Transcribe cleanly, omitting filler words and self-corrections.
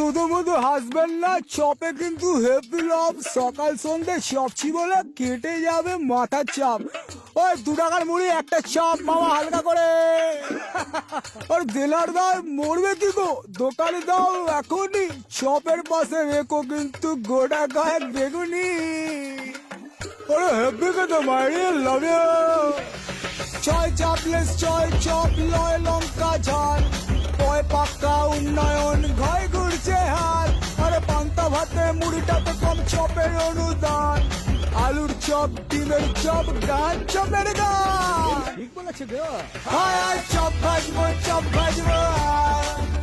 শুধু শুধু হাসবেন না, চপে কিন্তু হেভি লাভ। সকাল সন্ধ্যে চপছি বলে কেটে যাবে মাথার চাপ। ওই 2 টাকার মুড়ি একটা চপ মামা হালকা করে। আর দেলার দাও মরবে কি গো, দোকানে দাও এখনই। চপের পাশে রেখো কিন্তু গোটা গায়ে বেগুনি। ওরে হেভি খেতে মাইরি, লাভ ইউ। ছয় চাপলেস ছয় চপ লয় লঙ্কা ঝাল, পয় পাক্কা উন্নয়ন ঘয় ঘুরছে হাল। আরে পান্তা ভাতে মুড়িটাতে কম চপের অনুদান। আলুর চপ ডিমের চপ গান চপের গান। ঠিক বলেছে গো। হায় চপ ভাজবো আয়।